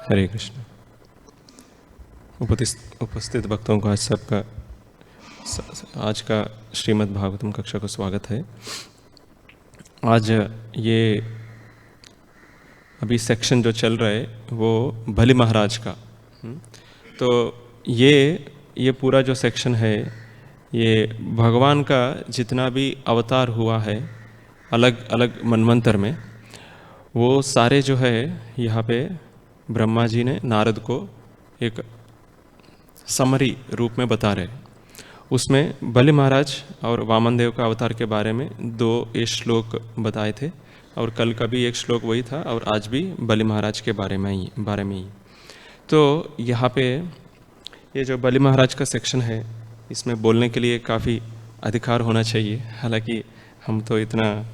हरे कृष्ण। उपस्थित भक्तों को आज का श्रीमद् भागवतम कक्षा को स्वागत है। आज ये अभी सेक्शन जो चल रहा है वो बलि महाराज का। तो ये पूरा जो सेक्शन है ये भगवान का जितना भी अवतार हुआ है अलग अलग मनवंतर में, वो सारे जो है यहाँ पे ब्रह्मा जी ने नारद को एक समरी रूप में बता रहे। उसमें बलि महाराज और वामन देव का अवतार के बारे में दो ये श्लोक बताए थे, और कल का भी एक श्लोक वही था, और आज भी बलि महाराज के बारे में ही। तो यहाँ पे ये जो बलि महाराज का सेक्शन है इसमें बोलने के लिए काफ़ी अधिकार होना चाहिए। हालांकि हम तो इतना,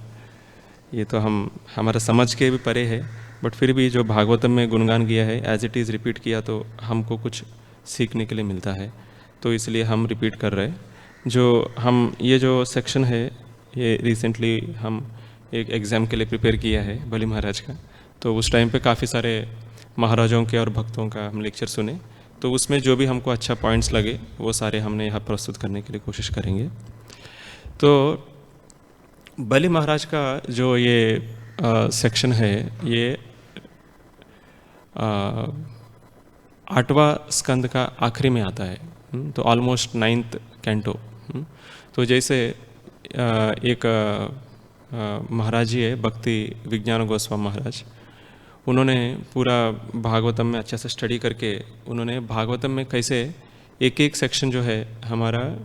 ये तो हमारा समझ के भी परे है, बट फिर भी जो भागवतम में गुणगान किया है एज इट इज़ रिपीट किया तो हमको कुछ सीखने के लिए मिलता है, तो इसलिए हम रिपीट कर रहे हैं। ये जो सेक्शन है ये रिसेंटली हम एक एग्ज़ाम के लिए प्रिपेयर किया है बलि महाराज का। तो उस टाइम पे काफ़ी सारे महाराजों के और भक्तों का हम लेक्चर सुने, तो उसमें जो भी हमको अच्छा पॉइंट्स लगे वो सारे हमने यहाँ प्रस्तुत करने के लिए कोशिश करेंगे। तो बलि महाराज का जो ये सेक्शन है ये 8वां स्कंद का आखिरी में आता है, तो ऑलमोस्ट 9th कैंटो। तो जैसे एक महाराज जी है भक्ति विज्ञान गोस्वामी महाराज, उन्होंने पूरा भागवतम में अच्छे से स्टडी करके उन्होंने भागवतम में कैसे एक एक सेक्शन जो है हमारा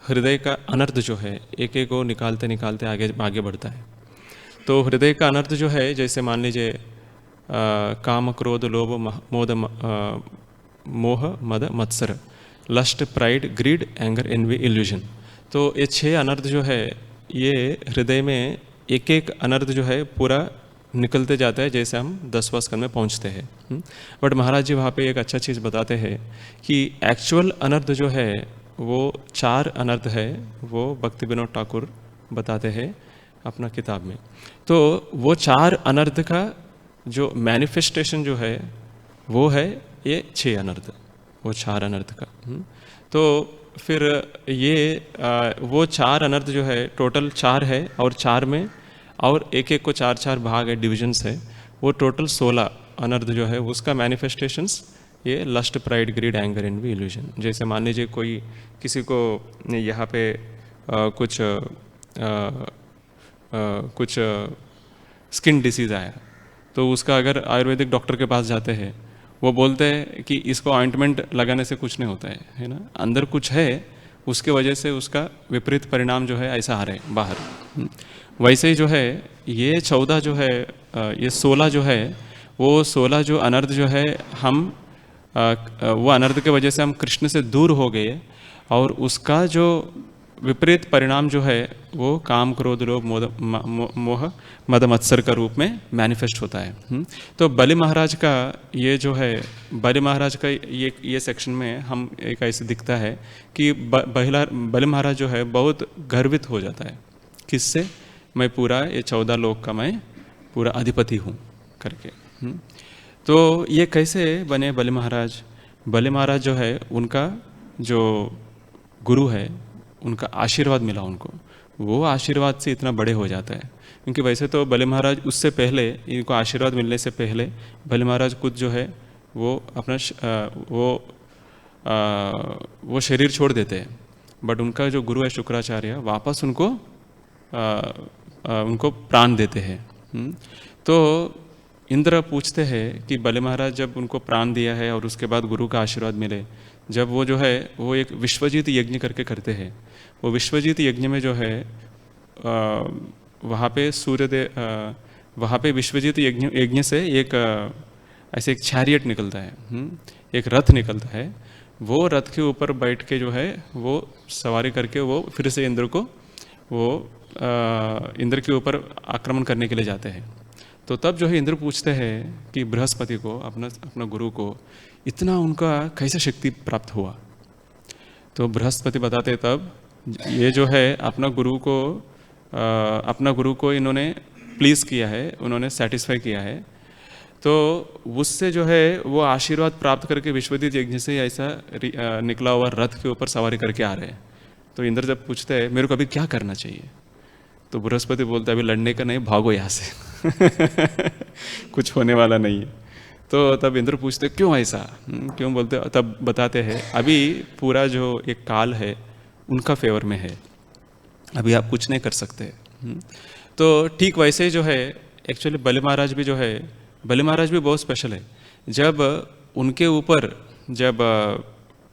हृदय का अनर्थ जो है एक एक को निकालते निकालते आगे बढ़ता है। तो हृदय का अनर्थ जो है, जैसे मान लीजिए काम क्रोध लोभ मोह मद मत्सर, lust pride greed anger envy illusion. तो ये 6 अनर्थ जो है ये हृदय में एक एक अनर्थ जो है पूरा निकलते जाता है जैसे हम 10वां स्कंद में पहुंचते हैं। बट महाराज जी वहाँ पे एक अच्छा चीज़ बताते हैं कि एक्चुअल अनर्थ जो है वो 4 अनर्थ है, वो भक्ति विनोद ठाकुर बताते हैं अपना किताब में। तो वो 4 अनर्थ का जो मैनिफेस्टेशन जो है वो है ये 6 अनर्थ, वो 4 अनर्थ का। तो फिर ये वो 4 अनर्थ जो है टोटल 4 है, और 4 में और एक एक को 4-4 भाग है, डिविजन्स है, वो टोटल 16 अनर्थ जो है उसका मैनिफेस्टेशंस ये lust pride greed anger envy illusion. जैसे मान लीजिए कोई किसी को यहाँ पे कुछ स्किन डिसीज़ आया, तो उसका अगर आयुर्वेदिक डॉक्टर के पास जाते हैं वो बोलते हैं कि इसको ऑइंटमेंट लगाने से कुछ नहीं होता है ना, अंदर कुछ है, उसके वजह से उसका विपरीत परिणाम जो है ऐसा आ रहे हैं बाहर। वैसे ही जो है ये 14 जो है ये 16 जो है वो 16 जो अनर्थ जो है हम वो अनर्थ के वजह से हम कृष्ण से दूर हो गए, और उसका जो विपरीत परिणाम जो है वो काम क्रोध लोभ मोह मद मत्सर का रूप में मैनिफेस्ट होता है। तो बलि महाराज का ये जो है बलि महाराज का ये सेक्शन में हम एक ऐसे दिखता है कि बलि महाराज जो है बहुत गर्वित हो जाता है, किससे, मैं पूरा ये 14 लोक का मैं पूरा अधिपति हूँ करके। तो ये कैसे बने बलि महाराज? बलि महाराज जो है उनका जो गुरु है उनका आशीर्वाद मिला उनको, वो आशीर्वाद से इतना बड़े हो जाता है। क्योंकि वैसे तो बलि महाराज उससे पहले, इनको आशीर्वाद मिलने से पहले बलि महाराज खुद जो है वो अपना वो शरीर छोड़ देते हैं, बट उनका जो गुरु है शुक्राचार्य वापस उनको प्राण देते हैं। तो इंद्र पूछते हैं कि बलि महाराज जब उनको प्राण दिया है और उसके बाद गुरु का आशीर्वाद मिले, जब वो जो है वो एक विश्वजीत यज्ञ करके करते हैं, वो विश्वजीत यज्ञ में जो है वहाँ पे वहाँ पे विश्वजीत यज्ञ से एक ऐसे एक चैरियट निकलता है, एक रथ निकलता है। वो रथ के ऊपर बैठ के जो है वो सवारी करके वो फिर से इंद्र के ऊपर आक्रमण करने के लिए जाते हैं। तो तब जो है इंद्र पूछते हैं कि बृहस्पति को, अपना गुरु को, इतना उनका कैसे शक्ति प्राप्त हुआ? तो बृहस्पति बताते तब ये जो है अपना गुरु को इन्होंने प्लीज़ किया है, उन्होंने सेटिस्फाई किया है। तो उससे जो है वो आशीर्वाद प्राप्त करके विश्वजित यज्ञ से ऐसा निकला हुआ रथ के ऊपर सवारी करके आ रहे हैं। तो इंद्र जब पूछते हैं मेरे को अभी क्या करना चाहिए, तो बृहस्पति बोलता है अभी लड़ने का नहीं, भागो यहाँ से कुछ होने वाला नहीं है। तो तब इंद्र पूछते क्यों ऐसा, क्यों बोलते, तब बताते हैं अभी पूरा जो एक काल है उनका फेवर में है, अभी आप कुछ नहीं कर सकते। तो ठीक वैसे ही जो है एक्चुअली बलि महाराज भी जो है, बलि महाराज भी बहुत स्पेशल है। जब उनके ऊपर जब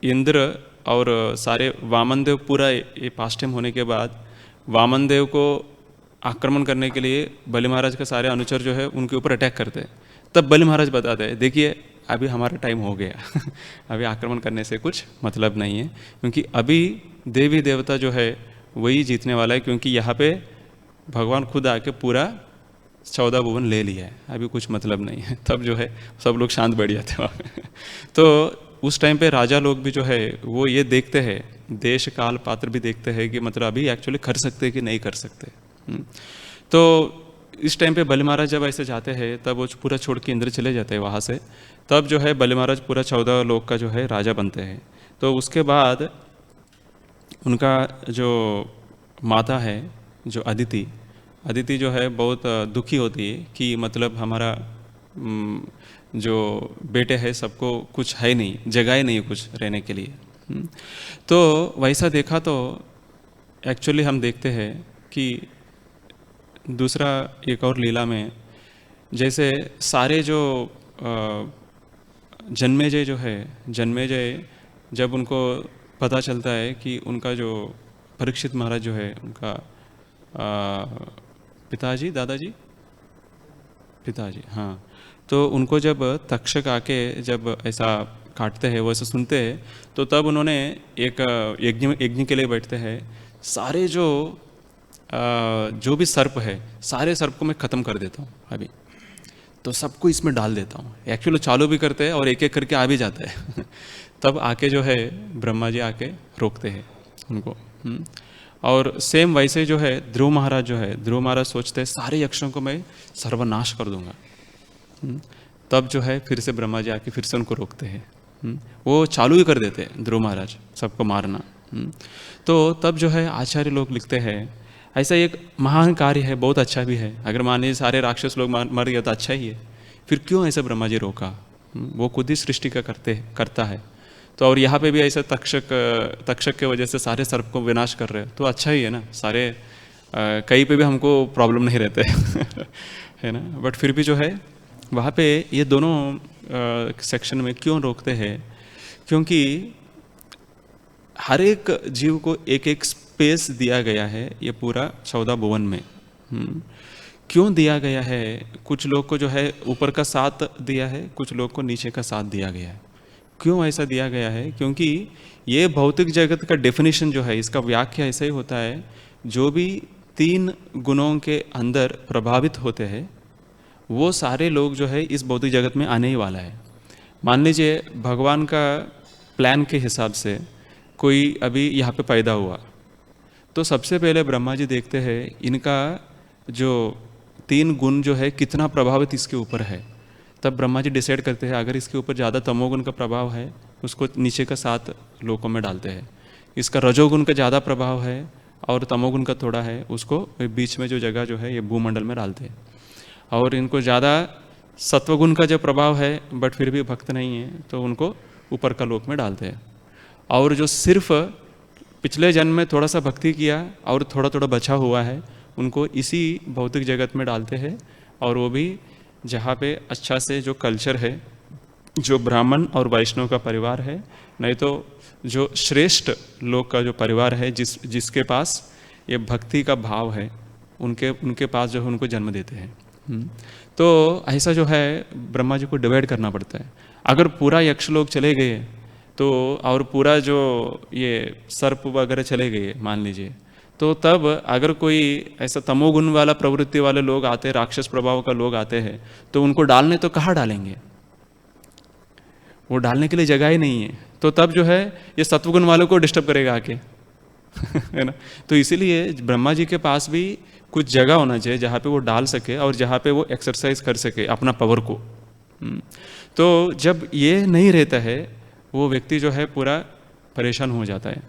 इंद्र और सारे वामन देव पूरा ये पास टाइम होने के बाद वामन देव को आक्रमण करने के लिए बलि महाराज के सारे अनुचर जो है उनके ऊपर अटैक करते हैं, तब बलि महाराज बताते हैं देखिए अभी हमारा टाइम हो गया अभी आक्रमण करने से कुछ मतलब नहीं है, क्योंकि अभी देवी देवता जो है वही जीतने वाला है, क्योंकि यहाँ पे भगवान खुद आके पूरा 14 भुवन ले लिया है, अभी कुछ मतलब नहीं है। तब जो है सब लोग शांत बैठ जाते हैं वहाँ पे तो उस टाइम पे राजा लोग भी जो है वो ये देखते हैं, देश काल पात्र भी देखते हैं कि मतलब अभी एक्चुअली कर सकते कि नहीं कर सकते। तो इस टाइम पे बलि महाराज जब ऐसे जाते हैं तब वो पूरा छोड़ के इंद्र चले जाते हैं वहाँ से, तब जो है बलि महाराज पूरा 14 लोक का जो है राजा बनते हैं। तो उसके बाद उनका जो माता है जो अदिति, अदिति जो है बहुत दुखी होती है कि मतलब हमारा जो बेटे है सबको कुछ है नहीं, जगह ही नहीं है कुछ रहने के लिए। तो वैसा देखा तो एक्चुअली हम देखते हैं कि दूसरा एक और लीला में जैसे सारे जो जन्मेजय जो है, जन्मेजय जब उनको पता चलता है कि उनका जो परीक्षित महाराज जो है उनका पिताजी, दादाजी, पिताजी, हाँ, तो उनको जब तक्षक आके जब ऐसा काटते हैं, वो ऐसा सुनते हैं, तो तब उन्होंने एक यज्ञ के लिए बैठते हैं। सारे जो भी सर्प है, सारे सर्प को मैं ख़त्म कर देता हूँ अभी, तो सबको इसमें डाल देता हूँ। एक्चुअली चालू भी करते हैं और एक एक करके आ भी जाता है तब आके जो है ब्रह्मा जी आके रोकते हैं उनको। और सेम वैसे जो है ध्रुव महाराज जो है, ध्रुव महाराज सोचते हैं सारे यक्षों को मैं सर्वनाश कर दूंगा। तब जो है फिर से ब्रह्मा जी आके फिर से उनको रोकते हैं। वो चालू ही कर देते हैं ध्रुव महाराज सबको मारना। तो तब जो है आचार्य लोग लिखते हैं ऐसा एक महान कार्य है, बहुत अच्छा भी है, अगर मान लीजिए सारे राक्षस लोग मर गए तो अच्छा ही है, फिर क्यों ऐसा ब्रह्मा जी रोका? वो खुद ही सृष्टि का करता है। तो और यहाँ पे भी ऐसा तक्षक के वजह से सारे सर्प को विनाश कर रहे हैं, तो अच्छा ही है ना, सारे कहीं पे भी हमको प्रॉब्लम नहीं रहते है ना। बट फिर भी जो है वहाँ पे ये दोनों सेक्शन में क्यों रोकते हैं? क्योंकि हर एक जीव को एक एक स्पेस दिया गया है ये पूरा 14 भुवन में। क्यों दिया गया है? कुछ लोग को जो है ऊपर का साथ दिया है, कुछ लोग को नीचे का साथ दिया गया है। क्यों ऐसा दिया गया है? क्योंकि ये भौतिक जगत का डेफिनेशन जो है, इसका व्याख्या ऐसा ही होता है, जो भी 3 गुणों के अंदर प्रभावित होते हैं वो सारे लोग जो है इस भौतिक जगत में आने ही वाला है। मान लीजिए भगवान का प्लान के हिसाब से कोई अभी यहाँ पे पैदा हुआ, तो सबसे पहले ब्रह्मा जी देखते हैं इनका जो 3 गुण जो है कितना प्रभावित इसके ऊपर है। तब ब्रह्मा जी डिसाइड करते हैं अगर इसके ऊपर ज़्यादा तमोगुण का प्रभाव है उसको नीचे का 7 लोकों में डालते हैं, इसका रजोगुण का ज़्यादा प्रभाव है और तमोगुण का थोड़ा है उसको बीच में जो जगह जो है ये भूमंडल में डालते हैं, और इनको ज़्यादा सत्वगुण का जो प्रभाव है बट फिर भी भक्त नहीं है तो उनको ऊपर का लोक में डालते हैं, और जो सिर्फ पिछले जन्म में थोड़ा सा भक्ति किया और थोड़ा थोड़ा बचा हुआ है उनको इसी भौतिक जगत में डालते हैं। और वो भी जहाँ पे अच्छा से जो कल्चर है, जो ब्राह्मण और वैष्णव का परिवार है, नहीं तो जो श्रेष्ठ लोग का जो परिवार है जिसके पास ये भक्ति का भाव है उनके पास जो है उनको जन्म देते हैं। तो ऐसा जो है ब्रह्मा जी को डिवाइड करना पड़ता है। अगर पूरा यक्ष लोग चले गए तो और पूरा जो ये सर्प वगैरह चले गए मान लीजिए, तो तब अगर कोई ऐसा तमोगुण वाला प्रवृत्ति वाले लोग आते हैं, राक्षस प्रभाव का लोग आते हैं, तो उनको डालने तो कहाँ डालेंगे? वो डालने के लिए जगह ही नहीं है। तो तब जो है ये सत्वगुण वालों को डिस्टर्ब करेगा आके है ना। तो इसीलिए ब्रह्मा जी के पास भी कुछ जगह होना चाहिए जहाँ पे वो डाल सके और जहाँ पे वो एक्सरसाइज कर सके अपना पावर को। तो जब ये नहीं रहता है, वो व्यक्ति जो है पूरा परेशान हो जाता है।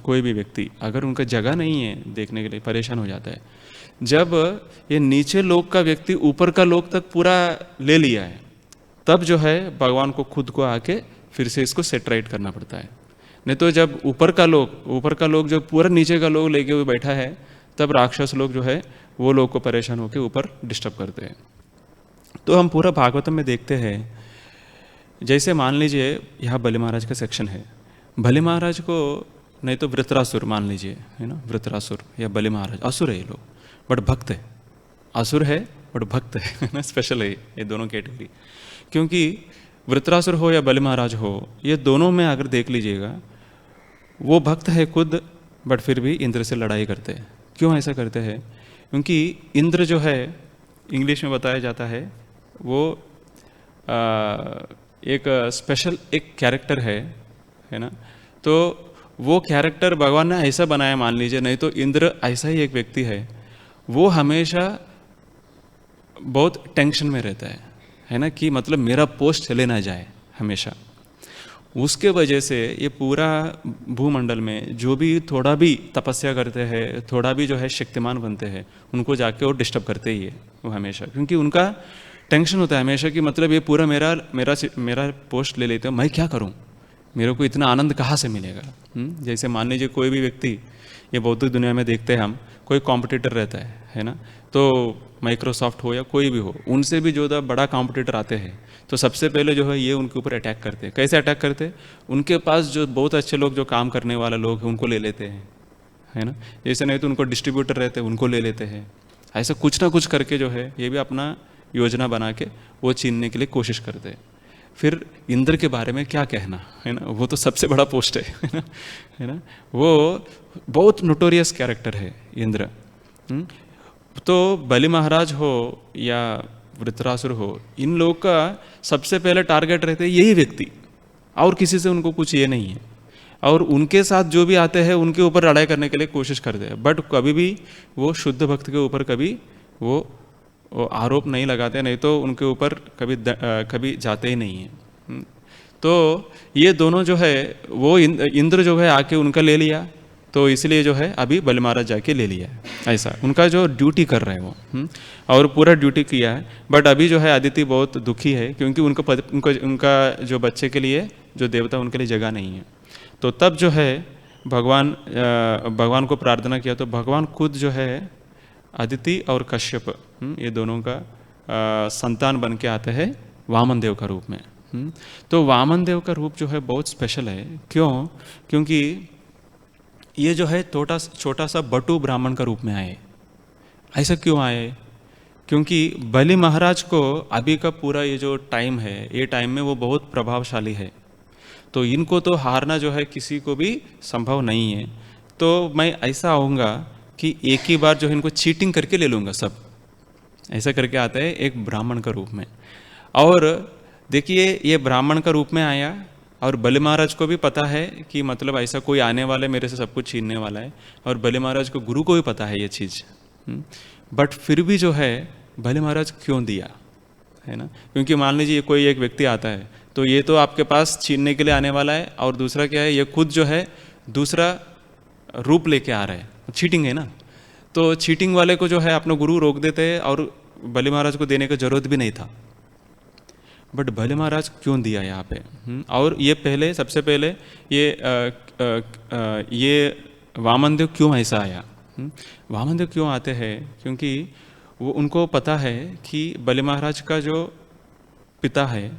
कोई भी व्यक्ति अगर उनका जगह नहीं है देखने के लिए, परेशान हो जाता है। जब ये नीचे लोक का व्यक्ति ऊपर का लोक तक पूरा ले लिया है, तब जो है भगवान को खुद को आके फिर से इसको सेटराइट करना पड़ता है। नहीं तो जब ऊपर का लोग जो पूरा नीचे का लोग लेके हुए बैठा है, तब राक्षस लोग जो है वो लोग को परेशान होकर ऊपर डिस्टर्ब करते हैं। तो हम पूरा भागवतम में देखते हैं, जैसे मान लीजिए यहाँ बलि महाराज का सेक्शन है। बलि महाराज को, नहीं तो वृत्रासुर मान लीजिए, है ना, वृत्रासुर या बलि महाराज, असुर है ये लोग बट भक्त है। असुर है बट भक्त है ना, स्पेशल है ये दोनों कैटेगरी। क्योंकि वृत्रासुर हो या बलि महाराज हो, ये दोनों में अगर देख लीजिएगा, वो भक्त है खुद बट फिर भी इंद्र से लड़ाई करते हैं। क्यों ऐसा करते हैं? क्योंकि इंद्र जो है, इंग्लिश में बताया जाता है, वो एक स्पेशल एक कैरेक्टर है ना। तो वो कैरेक्टर भगवान ने ऐसा बनाया, मान लीजिए, नहीं तो इंद्र ऐसा ही एक व्यक्ति है, वो हमेशा बहुत टेंशन में रहता है ना, कि मतलब मेरा पोस्ट चले ना जाए हमेशा। उसके वजह से ये पूरा भूमंडल में जो भी थोड़ा भी तपस्या करते हैं, थोड़ा भी जो है शक्तिमान बनते हैं, उनको जाके वो डिस्टर्ब करते ही है वो हमेशा। क्योंकि उनका टेंशन होता है हमेशा कि मतलब ये पूरा मेरा पोस्ट ले लेते हो, मैं क्या करूं, मेरे को इतना आनंद कहाँ से मिलेगा। जैसे मान लीजिए कोई भी व्यक्ति, ये भौतिक दुनिया में देखते हैं हम, कोई कॉम्पिटिटर रहता है ना, तो माइक्रोसॉफ्ट हो या कोई भी हो, उनसे भी जो बड़ा कॉम्पिटिटर आते हैं, तो सबसे पहले जो है ये उनके ऊपर अटैक करते हैं। कैसे अटैक करते हैं? उनके पास जो बहुत अच्छे लोग, जो काम करने वाले लोग हैं, उनको ले लेते हैं, है ना। जैसे नहीं तो उनको डिस्ट्रीब्यूटर रहते हैं, उनको ले लेते हैं। ऐसा कुछ ना कुछ करके जो है ये भी अपना योजना बना के वो छीनने के लिए कोशिश करते हैं। फिर इंद्र के बारे में क्या कहना, है ना, वो तो सबसे बड़ा पोस्ट है ना, वो बहुत नोटोरियस कैरेक्टर है इंद्र। तो बलि महाराज हो या वृत्रासुर हो, इन लोगों का सबसे पहले टारगेट रहते हैं यही व्यक्ति, और किसी से उनको कुछ ये नहीं है। और उनके साथ जो भी आते हैं उनके ऊपर लड़ाई करने के लिए कोशिश करते हैं, बट कभी भी वो शुद्ध भक्त के ऊपर कभी वो आरोप नहीं लगाते, नहीं तो उनके ऊपर कभी जाते ही नहीं हैं। तो ये दोनों जो है, वो इंद्र जो है आके उनका ले लिया, तो इसलिए जो है अभी बलि महाराज जाके ले लिया है। ऐसा उनका जो ड्यूटी कर रहे हैं वो, और पूरा ड्यूटी किया है। बट अभी जो है अदिति बहुत दुखी है, क्योंकि उनका जो बच्चे के लिए जो देवता, उनके लिए जगह नहीं है। तो तब जो है भगवान को प्रार्थना किया, तो भगवान खुद जो है अदिति और कश्यप, ये दोनों का संतान बन के आते हैं वामन देव का रूप में। तो वामन देव का रूप जो है बहुत स्पेशल है। क्यों? क्योंकि ये जो है छोटा सा बटू ब्राह्मण का रूप में आए। ऐसा क्यों आए? क्योंकि बलि महाराज को अभी का पूरा ये जो टाइम है, ये टाइम में वो बहुत प्रभावशाली है, तो इनको तो हारना जो है किसी को भी संभव नहीं है। तो मैं ऐसा आऊँगा कि एक ही बार जो है इनको चीटिंग करके ले लूँगा सब, ऐसा करके आता है एक ब्राह्मण का रूप में। और देखिए ये ब्राह्मण का रूप में आया, और बलि महाराज को भी पता है कि मतलब ऐसा कोई आने वाला है, मेरे से सब कुछ छीनने वाला है, और बलि महाराज को, गुरु को भी पता है ये चीज़। बट फिर भी जो है बलि महाराज क्यों दिया, है ना। क्योंकि मान लीजिए कोई एक व्यक्ति आता है, तो ये तो आपके पास छीनने के लिए आने वाला है, और दूसरा क्या है, ये खुद जो है दूसरा रूप लेके आ रहा है, चीटिंग है ना। तो चीटिंग वाले को जो है अपना गुरु रोक देते हैं, और बलि महाराज को देने की जरूरत भी नहीं था, बट बलि महाराज क्यों दिया यहाँ पे। और ये पहले, सबसे पहले ये वामन देव क्यों ऐसा आया। वामन देव क्यों आते हैं? क्योंकि वो, उनको पता है कि बलि महाराज का जो पिता है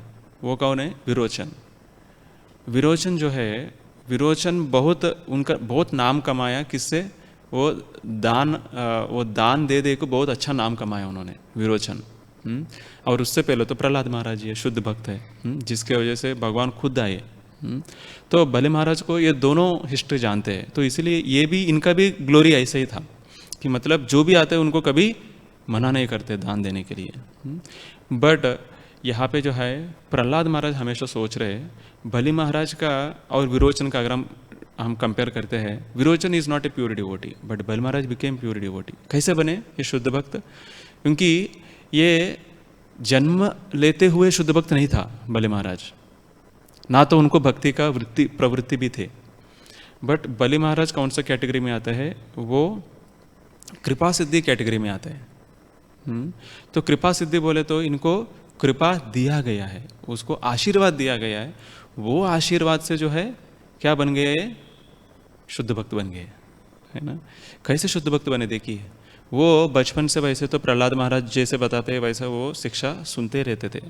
वो कौन है, विरोचन। विरोचन जो है, विरोचन उनका बहुत नाम कमाया, किससे, वो दान दे को बहुत अच्छा नाम कमाया उन्होंने, विरोचन। और उससे पहले तो प्रहलाद महाराज जी शुद्ध भक्त है, जिसके वजह से भगवान खुद आए। तो बलि महाराज को ये दोनों हिस्ट्री जानते हैं, तो इसलिए ये भी, इनका भी ग्लोरी ऐसा ही था कि मतलब जो भी आते हैं उनको कभी मना नहीं करते दान देने के लिए। बट यहाँ पे जो है प्रहलाद महाराज हमेशा सोच रहे, बलि महाराज का और विरोचन का अगर हम कंपेयर करते हैं, Virochan is not a pure devotee, but Bali Maharaj became pure devotee. कैसे बने ये शुद्ध भक्त? क्योंकि ये जन्म लेते हुए शुद्ध भक्त नहीं था बलि महाराज, ना तो उनको भक्ति का प्रवृत्ति भी थे। बट बलि महाराज कौन सा कैटेगरी में आता है, वो कृपा सिद्धि कैटेगरी में आता है। तो कृपा सिद्धि बोले तो इनको कृपा दिया गया है, उसको आशीर्वाद दिया गया है, वो आशीर्वाद से जो है क्या बन गए, शुद्ध भक्त बन गए, है ना। कैसे शुद्ध भक्त बने देखिए, वो बचपन से वैसे तो प्रहलाद महाराज जैसे बताते हैं वैसा वो शिक्षा सुनते रहते थे,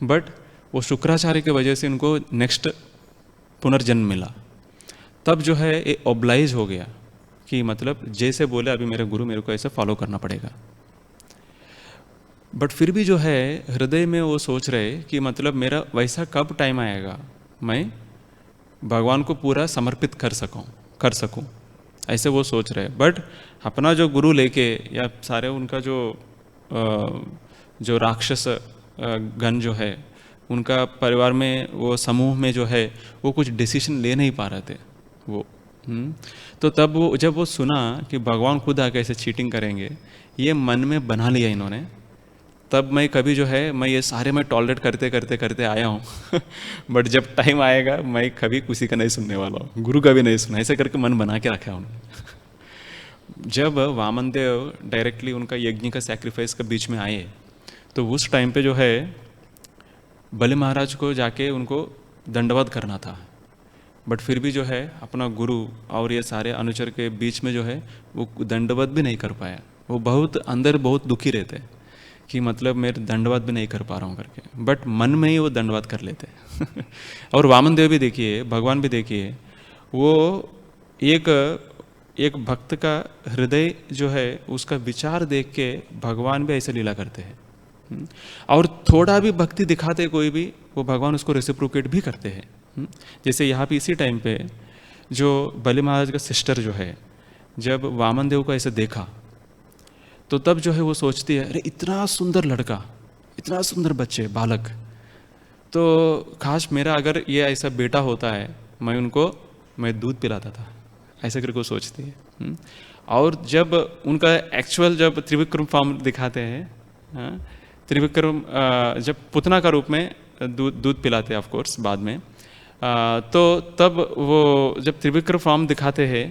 बट वो शुक्राचार्य की वजह से उनको नेक्स्ट पुनर्जन्म मिला। तब जो है ये ऑब्लाइज हो गया कि मतलब जैसे बोले अभी मेरे गुरु मेरे को ऐसे फॉलो करना पड़ेगा। बट फिर भी जो है हृदय में वो सोच रहे कि मतलब मेरा वैसा कब टाइम आएगा मैं भगवान को पूरा समर्पित कर सकूं, ऐसे वो सोच रहे। बट अपना जो गुरु लेके या सारे उनका जो राक्षस गण जो है उनका परिवार में वो समूह में जो है वो कुछ डिसीजन ले नहीं पा रहे थे वो। तो तब वो जब वो सुना कि भगवान खुद आके ऐसे चीटिंग करेंगे, ये मन में बना लिया इन्होंने। तब मैं कभी जो है मैं ये सारे मैं टॉलरेट करते आया हूँ बट जब टाइम आएगा मैं कभी किसी का नहीं सुनने वाला हूँ, गुरु का भी नहीं सुना, ऐसे करके मन बना के रखा उन्होंने। जब वामन देव डायरेक्टली उनका यज्ञ का सैक्रिफाइस के बीच में आए तो उस टाइम पे जो है बलि महाराज को जाके उनको दंडवत करना था, बट फिर भी जो है अपना गुरु और ये सारे अनुचर के बीच में जो है वो दंडवत भी नहीं कर पाया। वो बहुत अंदर बहुत दुखी रहते कि मतलब मेरे दंडवत भी नहीं कर पा रहा हूँ करके, बट मन में ही वो दंडवत कर लेते और वामन देव भी देखिए, भगवान भी देखिए, वो एक भक्त का हृदय जो है उसका विचार देख के भगवान भी ऐसे लीला करते हैं। और थोड़ा भी भक्ति दिखाते कोई भी, वो भगवान उसको रेसिप्रोकेट भी करते हैं। जैसे यहाँ पे इसी टाइम पे जो बलि महाराज का सिस्टर जो है जब वामन देव को ऐसे देखा तो तब जो है वो सोचती है अरे इतना सुंदर लड़का, इतना सुंदर बच्चे बालक, तो काश मेरा अगर ये ऐसा बेटा होता है मैं दूध पिलाता था, ऐसा करके वो सोचती है। और जब उनका एक्चुअल जब त्रिविक्रम फॉर्म दिखाते हैं, त्रिविक्रम जब पुतना का रूप में दूध पिलाते हैं ऑफ कोर्स बाद में, तो तब वो जब त्रिविक्रम फॉर्म दिखाते हैं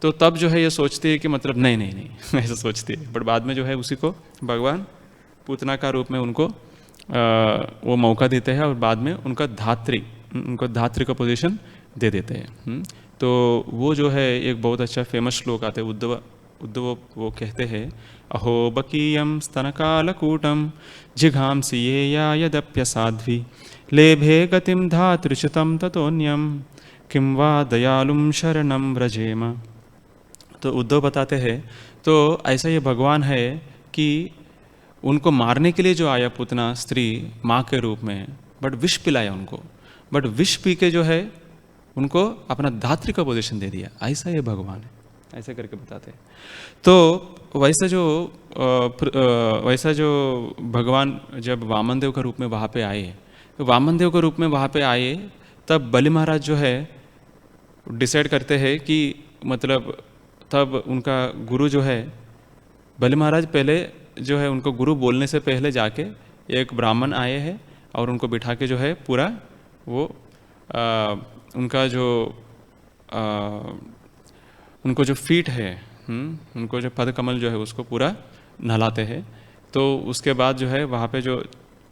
तो तब जो है ये सोचती है कि मतलब नहीं ऐसा सोचती है। बट बाद में जो है उसी को भगवान पूतना का रूप में उनको वो मौका देते हैं और बाद में उनको धात्री का पोजीशन दे देते हैं। तो वो जो है एक बहुत अच्छा फेमस श्लोक आते हैं, उद्धव वो कहते हैं अहो बकीयम स्तनकालकूटम जिघांसी ये या यदप्यसाध्वी लेभे गतिम धातृच्युतम ततोन्यम किं वा दयालुम शरणम व्रजेम। तो उद्धव बताते हैं तो ऐसा ये भगवान है कि उनको मारने के लिए जो आया पुतना स्त्री माँ के रूप में, बट विष पिलाया उनको, बट विष पी के जो है उनको अपना धात्री का पोजीशन दे दिया, ऐसा ये भगवान है, ऐसे करके बताते हैं। तो वैसा जो भगवान जब वामन देव के रूप में वहाँ पे आए, तो वामन देव के रूप में वहाँ पे आए तब बलि महाराज जो है डिसाइड करते हैं कि मतलब तब उनका गुरु जो है बलि महाराज पहले जो है उनको गुरु बोलने से पहले जाके एक ब्राह्मण आए हैं और उनको बिठा के जो है पूरा वो उनका जो उनको जो फीट है उनको जो पद कमल जो है उसको पूरा नहलाते हैं। तो उसके बाद जो है वहाँ पे जो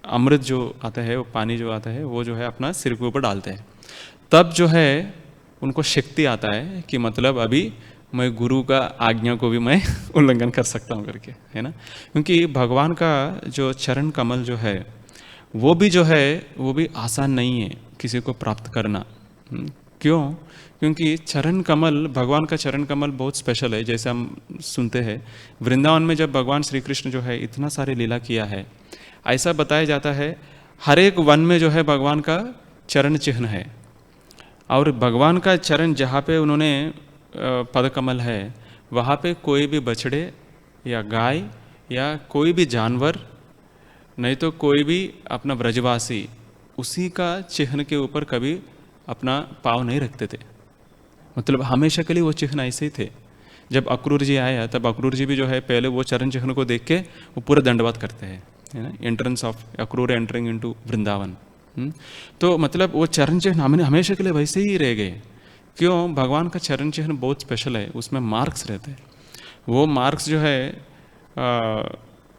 अमृत जो आता है, वो पानी जो आता है, वो जो है अपना सिर के ऊपर डालते हैं। तब जो है उनको शक्ति आता है कि मतलब अभी मैं गुरु का आज्ञा को भी मैं उल्लंघन कर सकता हूँ करके, है ना। क्योंकि भगवान का जो चरण कमल जो है वो भी जो है वो भी आसान नहीं है किसी को प्राप्त करना। क्यों? क्योंकि चरण कमल, भगवान का चरण कमल बहुत स्पेशल है। जैसे हम सुनते हैं वृंदावन में जब भगवान श्री कृष्ण जो है इतना सारे लीला किया है, ऐसा बताया जाता है हर एक वन में जो है भगवान का चरण चिन्ह है। और भगवान का चरण जहाँ पे उन्होंने पद कमल है वहाँ पे कोई भी बछड़े या गाय या कोई भी जानवर, नहीं तो कोई भी अपना ब्रजवासी उसी का चिन्ह के ऊपर कभी अपना पाँव नहीं रखते थे। मतलब हमेशा के लिए वो चिन्ह ऐसे ही थे। जब अक्रूर जी आया तब अक्रूर जी भी जो है पहले वो चरण चिन्ह को देख के वो पूरा दंडवत करते हैं, है ना, entrance of Akrur entering into Vrindavan. तो मतलब वो चरण चिन्ह हमेशा के लिए वैसे ही रह गए। क्यों? भगवान का चरण चिन्ह बहुत स्पेशल है, उसमें मार्क्स रहते हैं। वो मार्क्स जो है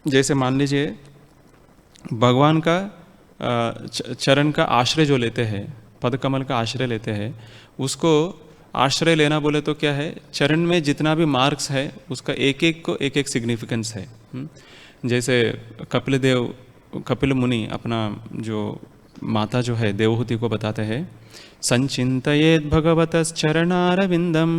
जैसे मान लीजिए भगवान का चरण का आश्रय जो लेते हैं, पद कमल का आश्रय लेते हैं, उसको आश्रय लेना बोले तो क्या है, चरण में जितना भी मार्क्स है उसका एक एक को एक एक सिग्निफिकेंस है। जैसे कपिल मुनि अपना जो माता जो है देवहूति को बताते हैं, संचिंतयेद भगवतश्चरणारविंदम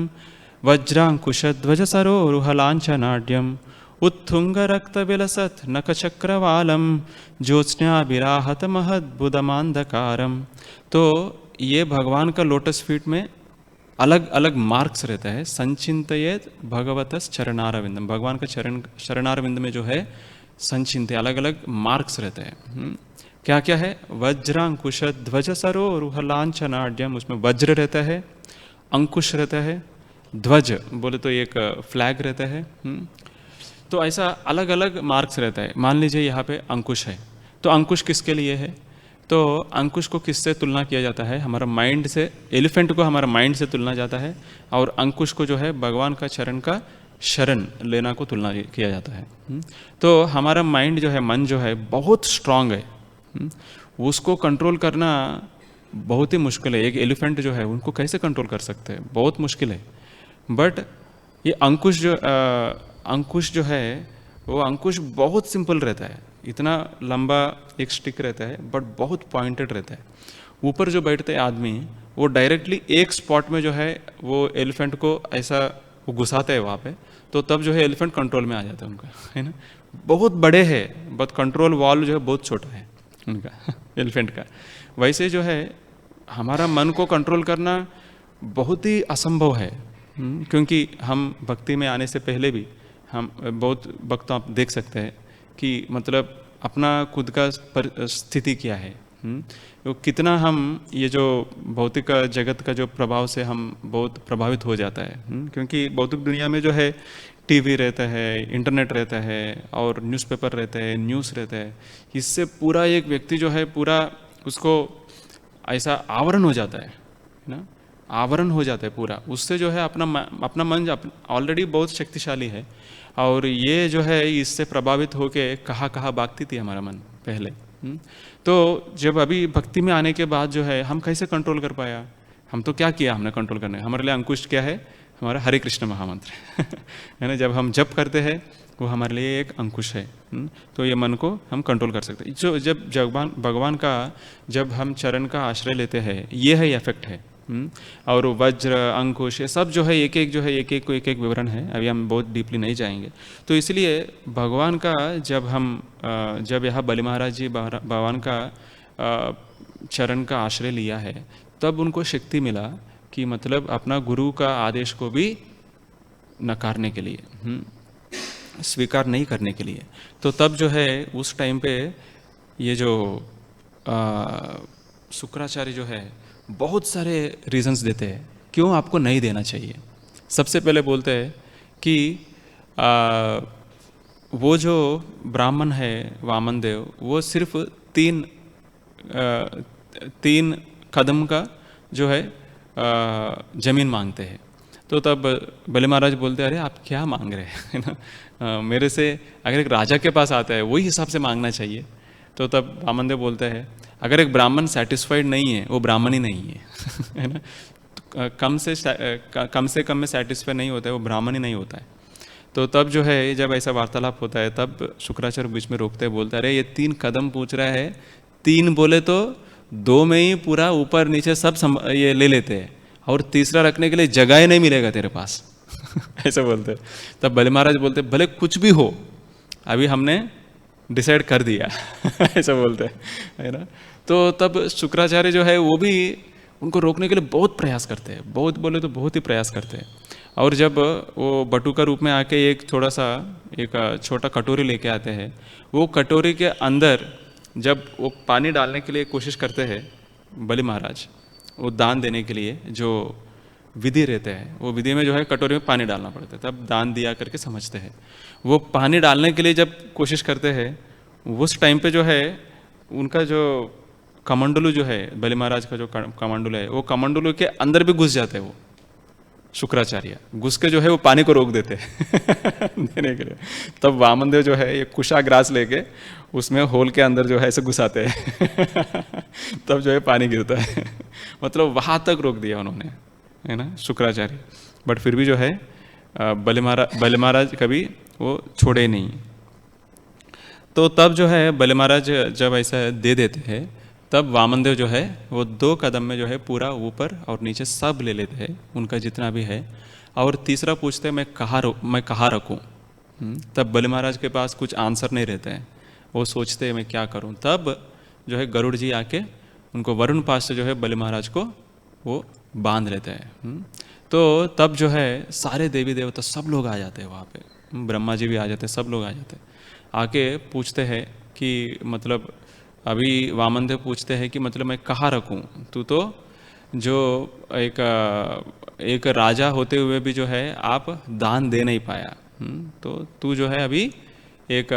वज्रांकुशध्वज सरोरुहलांछनाढ्यम उत्थुंग रक्त विलसत नखचक्रवालम ज्योत्स्नाभिराहत महद्भुतमांधकारम। तो ये भगवान का लोटस फीट में अलग अलग मार्क्स रहता है। संचिंतयेत भगवतस चरणारविंदम, भगवान का चरणारविंद में जो है संचिंत अलग अलग मार्क्स रहते हैं। क्या क्या है? वज्रांकुश ध्वज सरो रुहलांछनाढ्यम, उसमें वज्र रहता है, अंकुश रहता है, ध्वज बोले तो एक फ्लैग रहता है। तो ऐसा अलग अलग मार्क्स रहता है। मान लीजिए यहाँ पे अंकुश है, तो अंकुश किसके लिए है? तो अंकुश को किससे तुलना किया जाता है? हमारा माइंड से। एलिफेंट को हमारा माइंड से तुलना जाता है, और अंकुश को जो है भगवान का चरण का शरण लेना को तुलना किया जाता है। तो हमारा माइंड जो है, मन जो है बहुत स्ट्रांग है, उसको कंट्रोल करना बहुत ही मुश्किल है। एक एलिफेंट जो है उनको कैसे कंट्रोल कर सकते हैं? बहुत मुश्किल है। बट ये अंकुश जो है वो अंकुश बहुत सिंपल रहता है, इतना लंबा एक स्टिक रहता है बट बहुत पॉइंटेड रहता है। ऊपर जो बैठते हैं आदमी, वो डायरेक्टली एक स्पॉट में जो है वो एलिफेंट को ऐसा वो घुसाते हैं वहाँ पे, तो तब जो है एलिफेंट कंट्रोल में आ जाता है उनका, है ना। बहुत बड़े है बट कंट्रोल वॉल जो है बहुत छोटा है उनका एलिफेंट का। वैसे जो है हमारा मन को कंट्रोल करना बहुत ही असंभव है, क्योंकि हम भक्ति में आने से पहले भी हम बहुत वक्त आप देख सकते हैं कि मतलब अपना खुद का स्थिति क्या है, तो कितना हम ये जो भौतिक जगत का जो प्रभाव से हम बहुत प्रभावित हो जाता है। क्योंकि भौतिक दुनिया में जो है टीवी रहता है, इंटरनेट रहता है, और न्यूज़पेपर रहता है, न्यूज़ रहता है। इससे पूरा एक व्यक्ति जो है पूरा उसको ऐसा आवरण हो जाता है ना, आवरण हो जाता है पूरा। उससे जो है अपना मन ऑलरेडी बहुत शक्तिशाली है, और ये जो है इससे प्रभावित होके कहाँ कहाँ भागती थी हमारा मन पहले। तो जब अभी भक्ति में आने के बाद जो है हम कैसे कंट्रोल कर पाया? हम तो क्या किया हमने कंट्रोल करने? हमारे लिए अंकुश क्या है? हमारा हरे कृष्ण महामंत्र है ना। जब हम जप करते हैं वो हमारे लिए एक अंकुश है। तो ये मन को हम कंट्रोल कर सकते हैं। जो जब भगवान का जब हम चरण का आश्रय लेते हैं, ये है इफेक्ट है। और वज्र, अंकुश, ये सब जो है एक एक को एक एक विवरण है, अभी हम बहुत डीपली नहीं जाएंगे। तो इसलिए भगवान का जब यह बलि महाराज जी भगवान का चरण का आश्रय लिया है, तब उनको शक्ति मिला कि मतलब अपना गुरु का आदेश को भी नकारने के लिए, स्वीकार नहीं करने के लिए। तो तब जो है उस टाइम पे ये जो शुक्राचार्य जो है बहुत सारे रीजंस देते हैं क्यों आपको नहीं देना चाहिए। सबसे पहले बोलते हैं कि वो जो ब्राह्मण है वामन देव, वो सिर्फ तीन कदम का जो है जमीन मांगते हैं। तो तब बलि महाराज बोलते हैं, अरे आप क्या मांग रहे हैं ना, मेरे से अगर एक राजा के पास आता है वही हिसाब से मांगना चाहिए। तो तब वामन देव बोलते हैं, अगर एक ब्राह्मण सेटिस्फाइड नहीं है वो ब्राह्मण ही नहीं है है ना। तो कम से कम में सेटिस्फाई नहीं होता है वो ब्राह्मण ही नहीं होता है। तो तब जो है जब ऐसा वार्तालाप होता है तब शुक्राचार्य बीच में रोकते हैं, बोलते हैं, अरे ये 3 कदम पूछ रहा है, 3 बोले तो 2 में ही पूरा ऊपर नीचे सब ये ले लेते हैं, और तीसरा रखने के लिए जगह ही नहीं मिलेगा तेरे पास ऐसा बोलते हैं। तब बलि महाराज बोलते, भले कुछ भी हो अभी हमने डिसाइड कर दिया ऐसा बोलते हैं, है ना। तो तब शुक्राचार्य जो है वो भी उनको रोकने के लिए बहुत प्रयास करते हैं, बहुत बोले तो बहुत ही प्रयास करते हैं। और जब वो बटू का रूप में आके एक थोड़ा सा एक छोटा कटोरी लेके आते हैं, वो कटोरी के अंदर जब वो पानी डालने के लिए कोशिश करते हैं बलि महाराज, वो दान देने के लिए जो विधि रहते हैं, वो विधि में जो है कटोरी में पानी डालना पड़ता है, तब दान दिया करके समझते हैं। वो पानी डालने के लिए जब कोशिश करते हैं, उस टाइम पे जो है उनका जो कमंडलू जो है, बलि महाराज का जो कमंडलू है, वो कमंडलू के अंदर भी घुस जाते हैं वो शुक्राचार्य, घुस के जो है वो पानी को रोक देते हैं देने के लिए। तब वामन देव जो है ये कुशाग्रास लेके उसमें होल के अंदर जो है ऐसे घुसाते हैं तब जो है पानी गिरता है मतलब वहाँ तक रोक दिया उन्होंने, है ना, शुक्राचार्य। बट फिर भी जो है बलि महाराज कभी वो छोड़े नहीं। तो तब जो है बलि महाराज जब ऐसा दे देते हैं तब वामन देव जो है वो 2 कदम में जो है पूरा ऊपर और नीचे सब ले लेते हैं उनका जितना भी है। और तीसरा पूछते हैं मैं कहाँ रखूँ। तब बलि महाराज के पास कुछ आंसर नहीं रहते हैं, वो सोचते हैं मैं क्या करूँ। तब जो है गरुड़ जी आके उनको वरुण पास से जो है बलि महाराज को वो बांध लेते हैं। तो तब जो है सारे देवी देवता सब लोग आ जाते हैं वहाँ पे, ब्रह्मा जी भी आ जाते हैं, सब लोग आ जाते हैं। आके पूछते हैं कि मतलब अभी वामन देव पूछते हैं कि मतलब मैं कहाँ रखूँ, तू तो जो एक राजा होते हुए भी जो है आप दान दे नहीं पाया, तो तू जो है अभी एक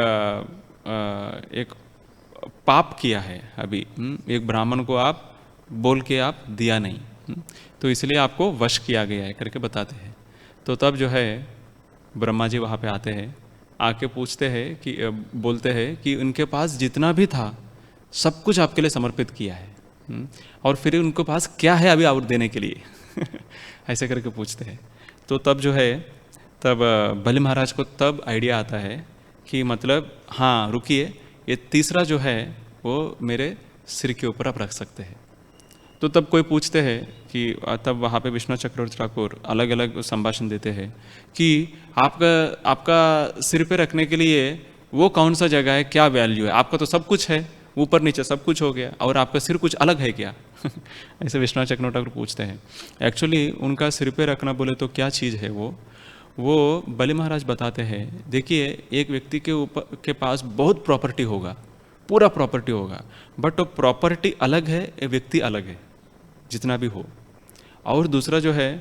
पाप किया है अभी, एक ब्राह्मण को आप बोल के आप दिया नहीं, तो इसलिए आपको वश किया गया है करके बताते हैं। तो तब जो है ब्रह्मा जी वहाँ पे आते हैं, आके पूछते हैं कि बोलते हैं कि उनके पास जितना भी था सब कुछ आपके लिए समर्पित किया है, और फिर उनके पास क्या है अभी और देने के लिए ऐसे करके पूछते हैं। तो तब जो है तब बलि महाराज को तब आइडिया आता है कि मतलब हाँ रुकिए, ये तीसरा जो है वो मेरे सिर के ऊपर आप रख सकते हैं। तो तब कोई पूछते हैं कि तब वहाँ पे विष्णु चक्रवर्ती ठाकुर अलग अलग संभाषण देते हैं कि आपका सिर पे रखने के लिए वो कौन सा जगह है, क्या वैल्यू है, आपका तो सब कुछ है, ऊपर नीचे सब कुछ हो गया, और आपका सिर कुछ अलग है क्या ऐसे विष्णु चक्रवर्ती ठाकुर पूछते हैं। एक्चुअली उनका सिर पे रखना बोले तो क्या चीज़ है वो बलि महाराज बताते हैं। देखिए एक व्यक्ति के पास बहुत प्रॉपर्टी होगा, पूरा प्रॉपर्टी होगा, बट वो प्रॉपर्टी अलग है, व्यक्ति अलग है जितना भी हो। और दूसरा जो है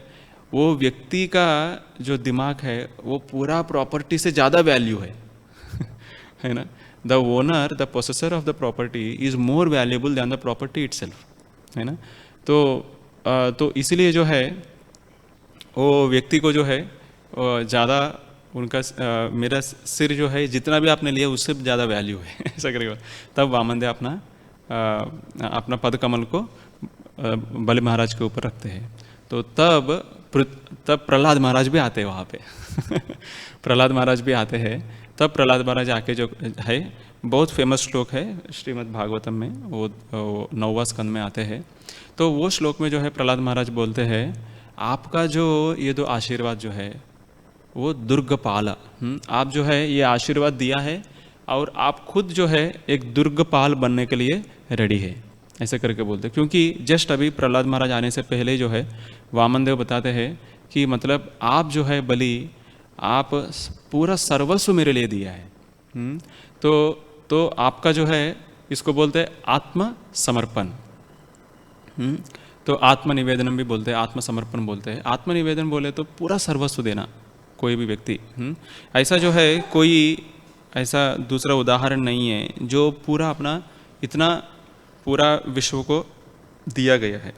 वो व्यक्ति का जो दिमाग है वो पूरा प्रॉपर्टी से ज़्यादा वैल्यू है है ना। The owner, the possessor of the property is more valuable than the property itself, है ना। तो इसलिए जो है वो व्यक्ति को जो है ज़्यादा उनका मेरा सिर जो है जितना भी आपने लिया उससे ज़्यादा वैल्यू है ऐसा करेगा। तब वामन देव अपना पद कमल को बलि महाराज के ऊपर रखते हैं। तो तब प्रहलाद महाराज भी आते हैं वहाँ पे प्रहलाद महाराज भी आते हैं। तब प्रहलाद महाराज आके जो है बहुत फेमस श्लोक है श्रीमद् भागवतम में, वो 9वां स्कंद में आते हैं। तो वो श्लोक में जो है प्रहलाद महाराज बोलते हैं आपका जो ये दो आशीर्वाद जो है वो दुर्गपाल, आप जो है ये आशीर्वाद दिया है और आप खुद जो है एक दुर्गपाल बनने के लिए रेडी है, ऐसे करके बोलते। क्योंकि जस्ट अभी प्रहलाद महाराज आने से पहले जो है वामन देव बताते हैं कि मतलब आप जो है बलि, आप पूरा सर्वस्व मेरे लिए दिया है। तो आपका जो है इसको बोलते हैं आत्मसमर्पण। तो आत्मनिवेदनम भी बोलते हैं, आत्मसमर्पण बोलते हैं। आत्मनिवेदन बोले तो पूरा सर्वस्व देना कोई भी व्यक्ति। ऐसा जो है कोई ऐसा दूसरा उदाहरण नहीं है जो पूरा अपना इतना पूरा विश्व को दिया गया है।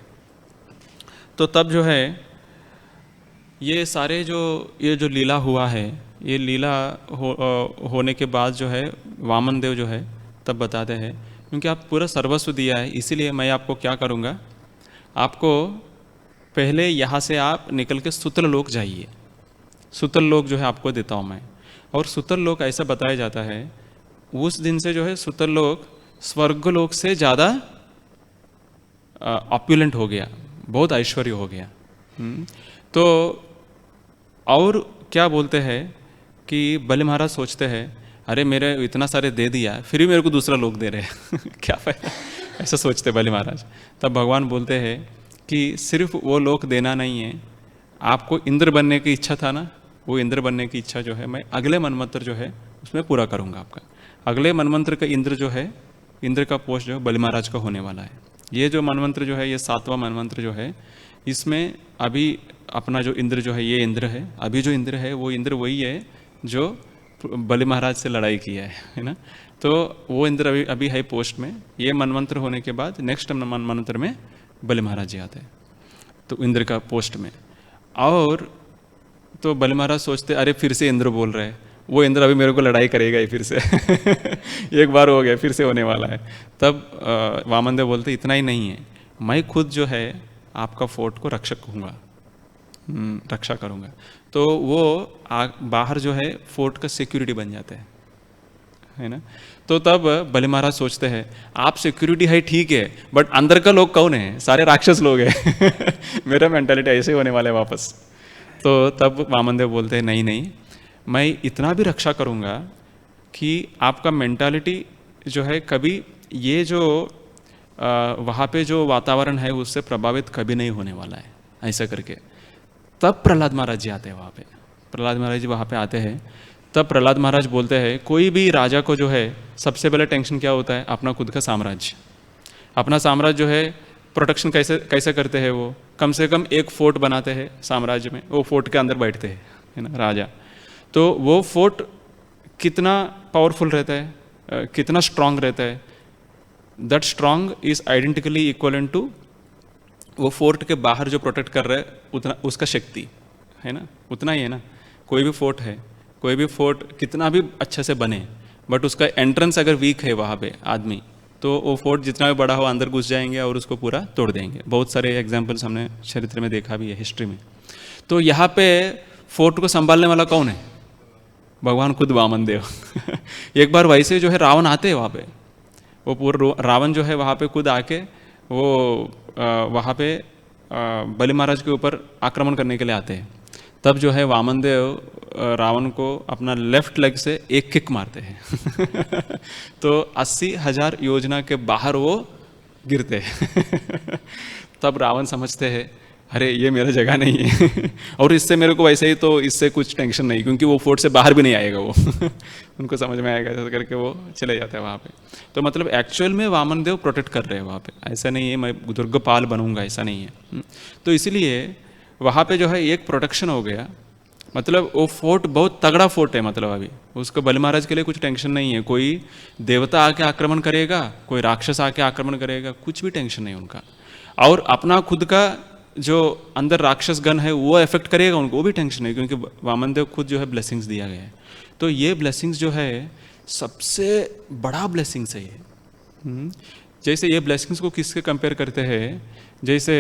तो तब जो है ये सारे ये जो लीला हुआ है, ये लीला होने के बाद जो है वामन देव जो है तब बताते हैं क्योंकि आप पूरा सर्वस्व दिया है, इसीलिए मैं आपको क्या करूँगा, आपको पहले यहाँ से आप निकल के सुतल लोक जाइए। सुतल लोक जो है आपको देता हूँ मैं। और सुतल लोक ऐसा बताया जाता है उस दिन से जो है सुतल लोक स्वर्ग लोक से ज़्यादा ऑप्युलेंट हो गया, बहुत ऐश्वर्य हो गया। तो और क्या बोलते हैं कि बलि महाराज सोचते हैं अरे मेरे इतना सारे दे दिया फिर भी मेरे को दूसरा लोक दे रहे क्या फायदा, ऐसा सोचते बलि महाराज। तब भगवान बोलते हैं कि सिर्फ वो लोक देना नहीं है, आपको इंद्र बनने की इच्छा था ना, वो इंद्र बनने की इच्छा जो है मैं अगले मनमंत्र जो है उसमें पूरा करूँगा आपका। अगले मनमंत्र का इंद्र जो है, इंद्र का पोस्ट जो है बलि महाराज का होने वाला है। ये जो मनमंत्र जो है ये 7वां मनमंत्र जो है, इसमें अभी अपना जो इंद्र जो है ये इंद्र है, अभी जो इंद्र है वो इंद्र वही है जो बलि महाराज से लड़ाई किया है ना। तो वो इंद्र अभी अभी है पोस्ट में। ये मनमंत्र होने के बाद नेक्स्ट मनमंत्र में बलि महाराज जी आते हैं तो इंद्र का पोस्ट में। और तो बलि महाराज सोचते अरे फिर से इंद्र बोल रहे हैं, वो इंद्र अभी मेरे को लड़ाई करेगा ही फिर से एक बार हो गया फिर से होने वाला है। तब वामनदेव बोलते इतना ही नहीं है, मैं खुद जो है आपका फोर्ट को रक्षक होऊंगा, रक्षा करूंगा। तो वो बाहर जो है फोर्ट का सिक्योरिटी बन जाते हैं, है ना। तो तब बलि महाराज सोचते हैं आप सिक्योरिटी है ठीक है, बट अंदर का लोग कौन है, सारे राक्षस लोग हैं मेरा मेंटालिटी ऐसे ही होने वाला है वापस। तो तब वामनदेव बोलते हैं नहीं नहीं, मैं इतना भी रक्षा करूंगा कि आपका मेंटालिटी जो है कभी ये जो वहाँ पे जो वातावरण है उससे प्रभावित कभी नहीं होने वाला है, ऐसा करके। तब प्रहलाद महाराज जी आते हैं वहाँ पे। प्रहलाद महाराज जी वहाँ पे आते हैं। तब प्रहलाद महाराज बोलते हैं कोई भी राजा को जो है सबसे पहले टेंशन क्या होता है, अपना खुद का साम्राज्य। अपना साम्राज्य जो है प्रोटेक्शन कैसे कैसे करते हैं, वो कम से कम एक फोर्ट बनाते हैं साम्राज्य में, वो फोर्ट के अंदर बैठते हैं, है ना, राजा। तो वो फोर्ट कितना पावरफुल रहता है, कितना स्ट्रांग रहता है, that strong is identically equal to वो फोर्ट के बाहर जो प्रोटेक्ट कर रहा है उतना उसका शक्ति, है ना, उतना ही है ना। कोई भी फोर्ट है, कोई भी फोर्ट कितना भी अच्छे से बने, बट उसका एंट्रेंस अगर वीक है वहाँ पे आदमी, तो वो फोर्ट जितना भी बड़ा हो अंदर घुस जाएंगे और उसको पूरा तोड़ देंगे। बहुत सारे एग्जाम्पल्स हमने चरित्र में देखा भी है, हिस्ट्री में। तो यहाँ पे फोर्ट को संभालने वाला कौन है, भगवान खुद वामनदेव एक बार वैसे जो है रावण आते हैं वहाँ पे, वो पूरा रावण जो है वहाँ पे खुद आके वो वहाँ पे बलि महाराज के ऊपर आक्रमण करने के लिए आते हैं। तब जो है वामनदेव रावण को अपना लेफ्ट लेग से एक किक मारते हैं तो 80,000 योजना के बाहर वो गिरते हैं तब रावण समझते हैं अरे ये मेरा जगह नहीं है और इससे मेरे को वैसे ही तो इससे कुछ टेंशन नहीं, क्योंकि वो फोर्ट से बाहर भी नहीं आएगा वो उनको समझ में आएगा, ऐसा करके वो चले जाते हैं वहाँ पे। तो मतलब एक्चुअल में वामनदेव प्रोटेक्ट कर रहे हैं वहाँ पे, ऐसा नहीं है मैं दुर्गपाल बनूंगा, ऐसा नहीं है। तो इसीलिए वहाँ पे जो है एक प्रोटेक्शन हो गया, मतलब वो फोर्ट बहुत तगड़ा फोर्ट है, मतलब अभी उसको बलि महाराज के लिए कुछ टेंशन नहीं है, कोई देवता आके आक्रमण करेगा, कोई राक्षस आके आक्रमण करेगा, कुछ भी टेंशन नहीं उनका। और अपना खुद का जो अंदर राक्षस गण है वो इफेक्ट करेगा उनको, वो भी टेंशन नहीं, क्योंकि वामनदेव खुद जो है ब्लेसिंग्स दिया गया है। तो ये ब्लेसिंग्स जो है सबसे बड़ा ब्लेसिंग्स है ये। जैसे ये ब्लेसिंग्स को किसके कंपेयर करते हैं, जैसे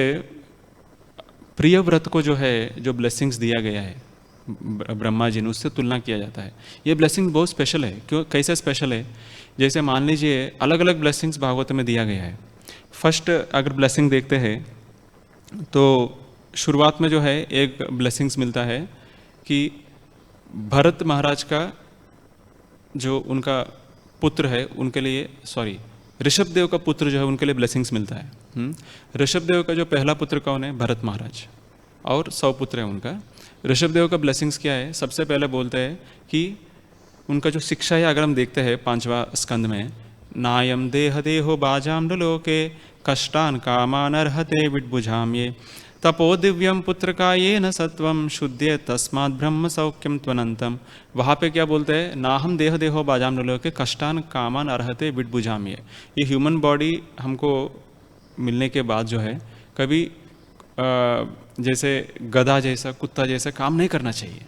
प्रियव्रत को जो है जो ब्लेसिंग्स दिया गया है ब्रह्मा जी ने, उससे तुलना किया जाता है। ये ब्लेसिंग बहुत स्पेशल है। क्यों, कैसे स्पेशल है, जैसे मान लीजिए अलग अलग ब्लेसिंग्स भागवत में दिया गया है। फर्स्ट अगर ब्लेसिंग देखते हैं तो शुरुआत में जो है एक ब्लेसिंग्स मिलता है कि भरत महाराज का जो उनका पुत्र है उनके लिए, सॉरी ऋषभदेव का पुत्र जो है उनके लिए ब्लेसिंग्स मिलता है। ऋषभदेव का जो पहला पुत्र कौन है, भरत महाराज, और 100 पुत्र है उनका। ऋषभदेव का ब्लेसिंग्स क्या है, सबसे पहले बोलते हैं कि उनका जो शिक्षा है अगर हम देखते हैं 5वां स्कंद में, नायम देह देहो बाजाम लोके कष्टान कामान अर्हते विड्भुजाम ये तपो दिव्यम पुत्र का ये न सत्वम शुद्ध तस्मात् ब्रह्म सौख्यम त्वनंतम। वहाँ पे क्या बोलते हैं, ना हम देह देहो बाजाम लोके कष्टान कामान अर्हते विड्भुजाम ये ह्यूमन बॉडी हमको मिलने के बाद जो है कभी जैसे गधा जैसा कुत्ता जैसा काम नहीं करना चाहिए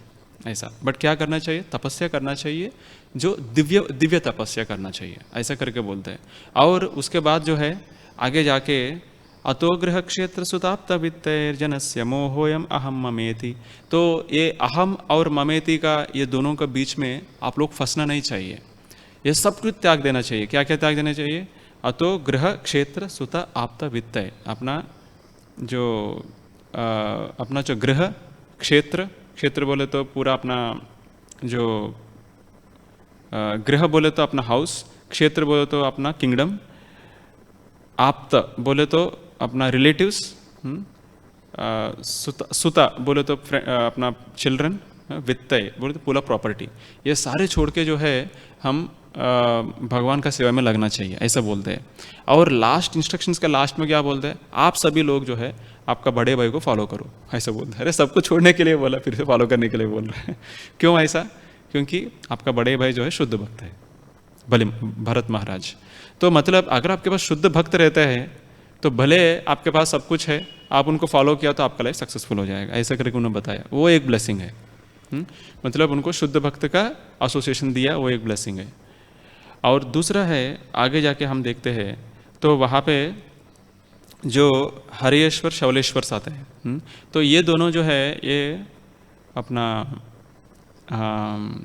ऐसा, बट क्या करना चाहिए, तपस्या करना चाहिए, जो दिव्य तपस्या करना चाहिए, ऐसा करके बोलते हैं। और उसके बाद जो है आगे जाके अतोग्रह क्षेत्र सुताप्त वित्तैर्जनस्य मोहोयम अहम ममेति। तो ये अहम और ममेति का ये दोनों के बीच में आप लोग फंसना नहीं चाहिए, ये सब कुछ त्याग देना चाहिए। क्या क्या त्याग देना चाहिए, अतो ग्रह क्षेत्र सुता आप्त वित्त, अपना जो गृह क्षेत्र बोले तो पूरा अपना जो गृह बोले तो अपना हाउस, क्षेत्र बोले तो अपना किंगडम, आप्त बोले तो अपना रिलेटिव्स, सुता बोले तो अपना चिल्ड्रन, वित्तय बोले तो पूरा प्रॉपर्टी, ये सारे छोड़ के जो है हम भगवान का सेवा में लगना चाहिए, ऐसा बोलते हैं। और लास्ट इंस्ट्रक्शंस का लास्ट में क्या बोलते हैं, आप सभी लोग जो है आपका बड़े भाई को फॉलो करो, ऐसा बोलते हैं। अरे सबको छोड़ने के लिए बोला, फिर से फॉलो करने के लिए बोल रहे हैं। क्यों ऐसा, क्योंकि आपका बड़े भाई जो है शुद्ध भक्त है, बलि भरत महाराज। तो मतलब अगर आपके पास शुद्ध भक्त रहते हैं तो भले आपके पास सब कुछ है, आप उनको फॉलो किया तो आपका लाइफ सक्सेसफुल हो जाएगा, ऐसा करके उन्होंने बताया। वो एक ब्लेसिंग है। मतलब उनको शुद्ध भक्त का एसोसिएशन दिया, वो एक ब्लेसिंग है। और दूसरा है, आगे जाके हम देखते हैं तो वहाँ पे जो हरियेश्वर शौलेश्वर आते हैं। तो ये दोनों जो है ये अपना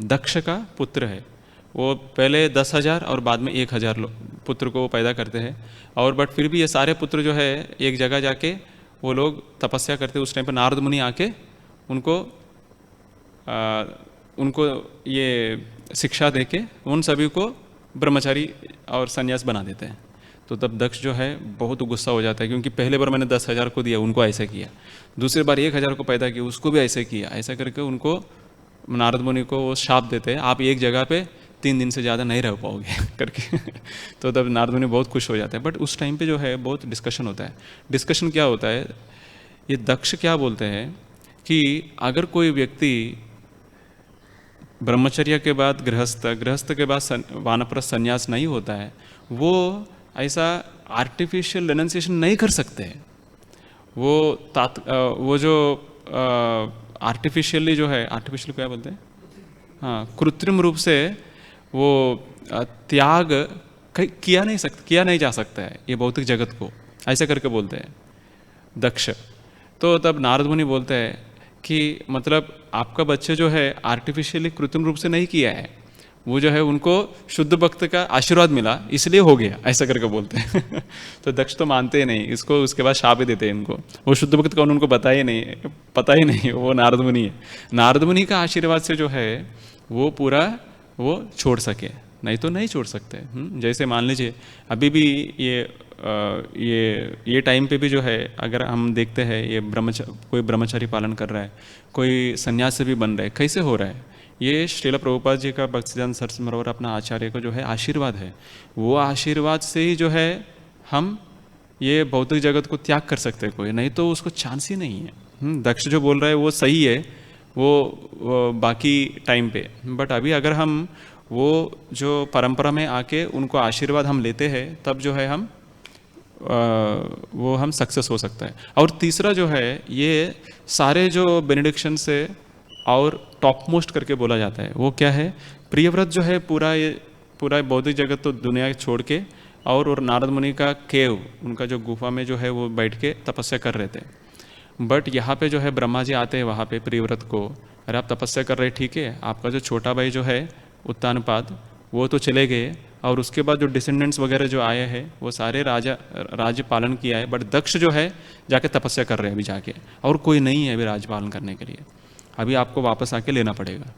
दक्ष का पुत्र है। वो पहले 10,000 और बाद में 1,000 पुत्र को पैदा करते हैं। और बट फिर भी ये सारे पुत्र जो है एक जगह जाके वो लोग तपस्या करते हैं। उस टाइम पर नारद मुनि आके उनको ये शिक्षा देके उन सभी को ब्रह्मचारी और संन्यास बना देते हैं। तो तब दक्ष जो है बहुत गुस्सा हो जाता है, क्योंकि पहले बार मैंने 10,000 को दिया, उनको ऐसे किया, दूसरी बार 1,000 को पैदा किया, उसको भी ऐसे किया। ऐसा करके उनको नारद मुनि को वो शाप देते हैं, आप एक जगह पे 3 दिन से ज़्यादा नहीं रह पाओगे करके। तो तब नारद मुनि बहुत खुश हो जाते हैं। बट उस टाइम पे जो है बहुत डिस्कशन होता है। डिस्कशन क्या होता है, ये दक्ष क्या बोलते हैं कि अगर कोई व्यक्ति ब्रह्मचर्य के बाद गृहस्थ, गृहस्थ के बाद वानप्रस्थ संन्यास नहीं होता है, वो ऐसा आर्टिफिशियल रेनन्सिएशन नहीं कर सकते हैं। वो जो आर्टिफिशियली जो है, आर्टिफिशियल क्या बोलते हैं, हाँ, कृत्रिम रूप से वो त्याग किया नहीं जा सकता है ये भौतिक जगत को, ऐसा करके बोलते हैं दक्ष। तो तब नारद मुनि बोलते हैं कि मतलब आपका बच्चे जो है आर्टिफिशियली कृत्रिम रूप से नहीं किया है, वो जो है उनको शुद्ध भक्त का आशीर्वाद मिला इसलिए हो गया, ऐसा करके बोलते हैं। तो दक्ष तो मानते ही नहीं इसको, उसके बाद शाप ही देते हैं इनको। वो शुद्ध भक्त का उनको पता ही नहीं, वो नारद मुनि है। नारद मुनि का आशीर्वाद से जो है वो पूरा वो छोड़ सके, नहीं तो नहीं छोड़ सकते। जैसे मान लीजिए अभी भी ये टाइम पे भी जो है अगर हम देखते हैं ये कोई ब्रह्मचारी पालन कर रहा है, कोई सन्यासी भी बन रहा है, कैसे हो रहा है, ये श्रील प्रभुपाद जी का भक्तिसिद्धांत सरस्वती सरोवर अपना आचार्य का जो है आशीर्वाद है। वो आशीर्वाद से ही जो है हम ये भौतिक जगत को त्याग कर सकते हैं, कोई नहीं तो उसको चांस ही नहीं है। दक्ष जो बोल रहा है वो सही है वो बाकी टाइम पे, बट अभी अगर हम वो जो परंपरा में आके उनको आशीर्वाद हम लेते हैं तब जो है वो हम सक्सेस हो सकता है। और तीसरा जो है ये सारे जो बेनेडिक्शन से और टॉप मोस्ट करके बोला जाता है, वो क्या है, प्रियव्रत जो है पूरा भौतिक जगत तो दुनिया छोड़ के और नारद मुनि का केव, उनका जो गुफा में जो है वो बैठ के तपस्या कर रहे थे। बट यहाँ पे जो है ब्रह्मा जी आते हैं वहाँ पे प्रियव्रत को, अरे आप तपस्या कर रहे ठीक है, आपका जो छोटा भाई जो है उत्तानपाद वो तो चले गए, और उसके बाद जो डिसेंडेंट्स वगैरह जो आए हैं वो सारे राज्य पालन किया है, बट दक्ष जो है जाके तपस्या कर रहे हैं अभी जाके, और कोई नहीं है अभी राज्य पालन करने के लिए, अभी आपको वापस आके लेना पड़ेगा।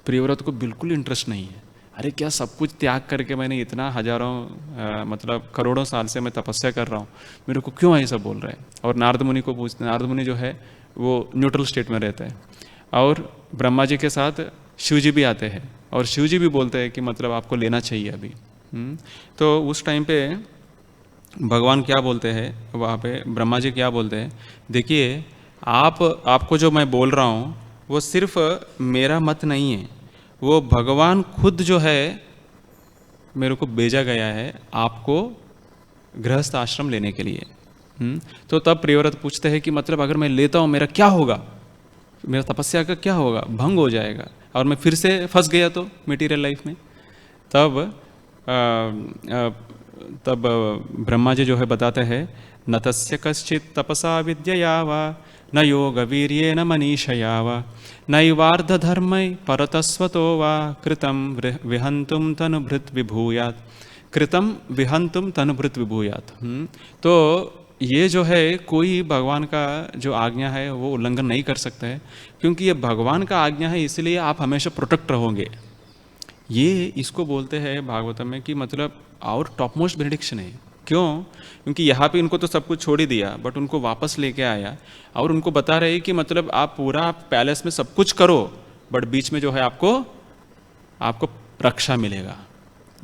प्रियव्रत को बिल्कुल इंटरेस्ट नहीं है, अरे क्या सब कुछ त्याग करके मैंने इतना हजारों मतलब करोड़ों साल से मैं तपस्या कर रहा हूँ, मेरे को क्यों ऐसा बोल रहा है। और नारद मुनि को पूछते, नारद मुनि जो है वो न्यूट्रल स्टेट में रहते हैं, और ब्रह्मा जी के साथ शिव जी भी आते हैं, और शिव जी भी बोलते हैं कि मतलब आपको लेना चाहिए अभी। तो उस टाइम पे भगवान क्या बोलते हैं, वहाँ पे ब्रह्मा जी क्या बोलते हैं, देखिए आपको जो मैं बोल रहा हूँ वो सिर्फ मेरा मत नहीं है, वो भगवान खुद जो है मेरे को भेजा गया है आपको गृहस्थ आश्रम लेने के लिए। तो तब प्रियव्रत पूछते हैं कि मतलब अगर मैं लेता हूँ मेरा क्या होगा, मेरा तपस्या का क्या होगा, भंग हो जाएगा और मैं फिर से फंस गया तो मटेरियल लाइफ में। तब ब्रह्मा जी जो है बताते हैं, न तस्य कश्चित तपसा विद्यया वा न योग वीर्ये न मनीषया वा नैवार्ध धर्मै परतस्वतो वा कृतं विहंतुम तनुभृत विभूयात्, कृतं विहंतुम तनुभृत विभूयात्। तो ये जो है कोई भगवान का जो आज्ञा है वो उल्लंघन नहीं कर सकता है, क्योंकि ये भगवान का आज्ञा है, इसलिए आप हमेशा प्रोटेक्ट रहोगे। ये इसको बोलते हैं भागवतम में कि मतलब और टॉप मोस्ट बेनेडिक्शन है। क्यों? क्योंकि यहाँ पे इनको तो सब कुछ छोड़ ही दिया, बट उनको वापस लेके आया और उनको बता रहे कि मतलब आप पूरा पैलेस में सब कुछ करो, बट बीच में जो है आपको रक्षा मिलेगा।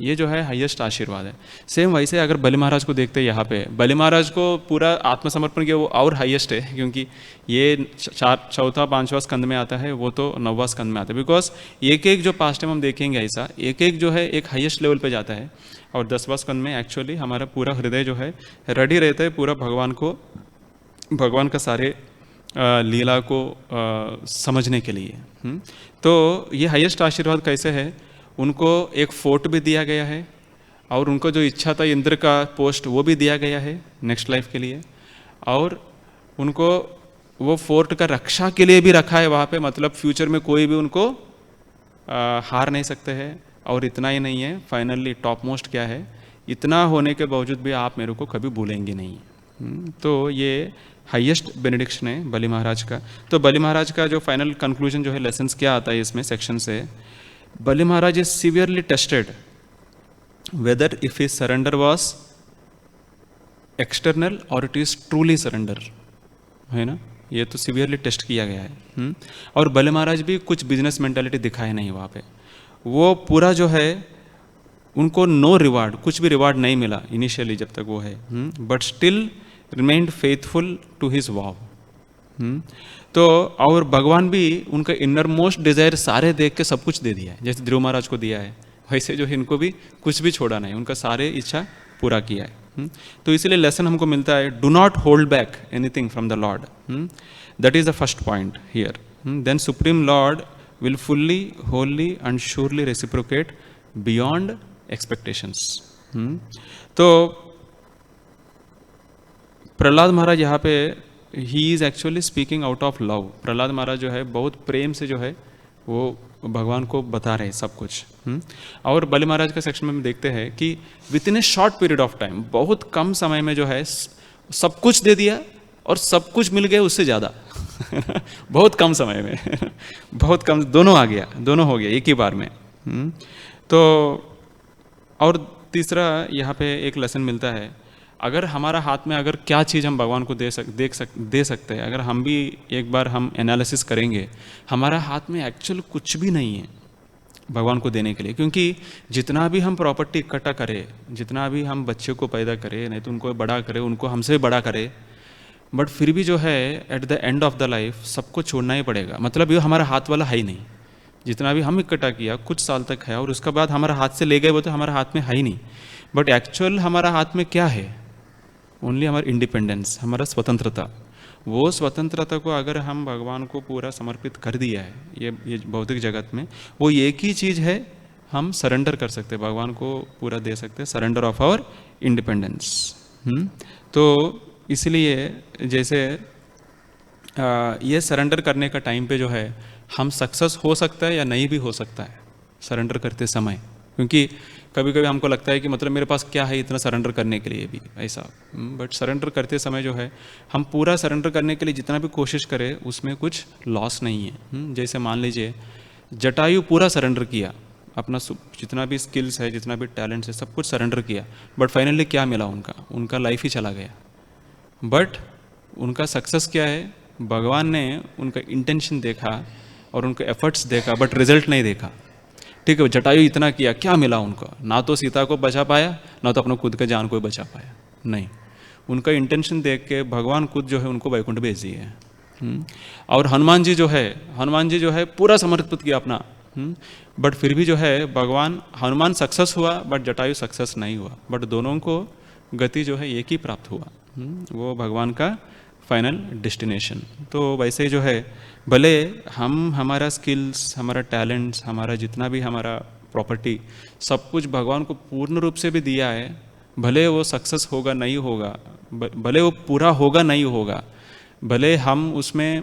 ये जो है हाईएस्ट आशीर्वाद है। सेम वैसे अगर बलि महाराज को देखते हैं यहाँ पे, बलि महाराज को पूरा आत्मसमर्पण किया, वो और हाईएस्ट है, क्योंकि ये चौथा पांचवा स्कंद में आता है, वो तो 9वां स्कंद में आता है। बिकॉज एक एक जो पास्ट टाइम हम देखेंगे ऐसा एक एक जो है एक हाईएस्ट लेवल पे जाता है। और 10वां स्कंद में एक्चुअली हमारा पूरा हृदय जो है रेडी रहता है पूरा भगवान का सारे लीला को समझने के लिए। तो ये हाईएस्ट आशीर्वाद कैसे है, उनको एक फोर्ट भी दिया गया है, और उनको जो इच्छा था इंद्र का पोस्ट वो भी दिया गया है नेक्स्ट लाइफ के लिए, और उनको वो फोर्ट का रक्षा के लिए भी रखा है वहाँ पे, मतलब फ्यूचर में कोई भी उनको हार नहीं सकते हैं। और इतना ही नहीं है, फाइनली टॉप मोस्ट क्या है, इतना होने के बावजूद भी आप मेरे को कभी भूलेंगे नहीं। तो ये हाईएस्ट बेनेडिक्शन है बलि महाराज का। तो बलि महाराज का जो फाइनल कंक्लूजन जो है, लेसन्स क्या आता है इसमें सेक्शन से, Bali Maharaj is severely tested whether if his surrender was external और इट इज ट्रूली सरेंडर, है ना, ये तो सीवियरली टेस्ट किया गया है। और बलि महाराज भी कुछ बिजनेस मेंटालिटी दिखाए नहीं वहाँ पे, वो पूरा जो है उनको नो रिवार्ड, कुछ भी रिवार्ड नहीं मिला इनिशियली जब तक वो है, but still remained faithful to his vow. तो और भगवान भी उनका इनर मोस्ट डिजायर सारे देख के सब कुछ दे दिया है, जैसे ध्रुव महाराज को दिया है, वैसे जो है इनको भी कुछ भी छोड़ा नहीं, उनका सारे इच्छा पूरा किया है। तो इसलिए लेसन हमको मिलता है, do not hold back anything from the Lord, that is the first point here. Then supreme Lord will fully, wholly and surely reciprocate beyond expectations। तो प्रहलाद महाराज यहाँ पे ही is actually speaking out of love. Prahlad Maharaj जो है बहुत प्रेम से जो है वो भगवान को बता रहे हैं सब कुछ। और बलि महाराज का सेक्शन में हम देखते हैं कि with in A short period of time, बहुत कम समय में जो है सब कुछ दे दिया और सब कुछ मिल गया उससे ज़्यादा बहुत कम समय में बहुत कम, दोनों आ गया, दोनों हो गया एक ही बार में। तो और तीसरा यहाँ पे एक लेसन मिलता है, अगर हमारा हाथ में अगर क्या चीज़ हम भगवान को दे सकते हैं, अगर हम भी एक बार हम एनालिसिस करेंगे, हमारा हाथ में एक्चुअल कुछ भी नहीं है भगवान को देने के लिए। क्योंकि जितना भी हम प्रॉपर्टी इकट्ठा करें, जितना भी हम बच्चे को पैदा करें, नहीं तो उनको बड़ा करें, उनको हमसे बड़ा करें, बट फिर भी जो है at the end of the life सबको छोड़ना ही पड़ेगा। मतलब ये हमारा हाथ वाला है ही नहीं, जितना भी हम इकट्ठा किया कुछ साल तक है और उसके बाद हमारा हाथ से ले गए, वो तो हमारा हाथ में है ही नहीं। बट एक्चुअल हमारा हाथ में क्या है, ओनली हमारा इंडिपेंडेंस, हमारा स्वतंत्रता। वो स्वतंत्रता को अगर हम भगवान को पूरा समर्पित कर दिया है ये भौतिक जगत में, वो एक ही चीज़ है, हम सरेंडर कर सकते हैं, भगवान को पूरा दे सकते हैं, सरेंडर ऑफ आवर इंडिपेंडेंस। तो इसलिए जैसे ये सरेंडर करने का टाइम पे जो है हम सक्सेस हो सकता है या नहीं भी हो सकता है सरेंडर करते समय। क्योंकि कभी कभी हमको लगता है कि मतलब मेरे पास क्या है इतना सरेंडर करने के लिए भी ऐसा, बट सरेंडर करते समय जो है हम पूरा सरेंडर करने के लिए जितना भी कोशिश करें उसमें कुछ लॉस नहीं है। जैसे मान लीजिए जटायु पूरा सरेंडर किया, अपना जितना भी स्किल्स है, जितना भी टैलेंट्स है, सब कुछ सरेंडर किया, बट फाइनली क्या मिला, उनका लाइफ ही चला गया। बट उनका सक्सेस क्या है, भगवान ने उनका इंटेंशन देखा और उनके एफर्ट्स देखा, बट रिजल्ट नहीं देखा। ठीक है, जटायु इतना किया, क्या मिला उनको, ना तो सीता को बचा पाया, ना तो अपना खुद के जान को बचा पाया, नहीं। उनका इंटेंशन देख के भगवान खुद जो है उनको वैकुंठ भेज दिए हैं। और हनुमान जी जो है पूरा समर्पित किया अपना, बट फिर भी जो है भगवान, हनुमान सक्सेस हुआ बट जटायु सक्सेस नहीं हुआ, बट दोनों को गति जो है एक ही प्राप्त हुआ, वो भगवान का फाइनल डेस्टिनेशन। तो वैसे ही जो है भले हम हमारा स्किल्स, हमारा टैलेंट्स, हमारा जितना भी हमारा प्रॉपर्टी, सब कुछ भगवान को पूर्ण रूप से भी दिया है, भले वो सक्सेस होगा नहीं होगा, भले वो पूरा होगा नहीं होगा, भले हम उसमें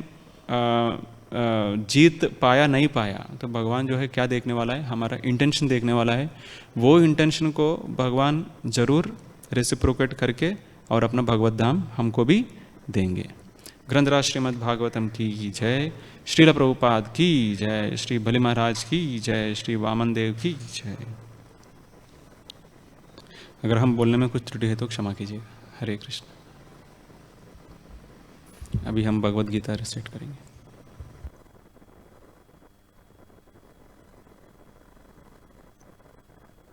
जीत पाया नहीं पाया, तो भगवान जो है क्या देखने वाला है, हमारा इंटेंशन देखने वाला है। वो इंटेंशन को भगवान जरूर रेसिप्रोकेट करके और अपना भगवत धाम हमको भी देंगे। ग्रंथराज श्रीमद् भागवतम की जय, श्रील प्रभुपाद की जय, श्री बलि महाराज की जय, श्री वामन देव की जय। अगर हम बोलने में कुछ त्रुटि है तो क्षमा कीजिएगा। हरे कृष्ण। अभी हम भगवद गीता रिसाइट करेंगे।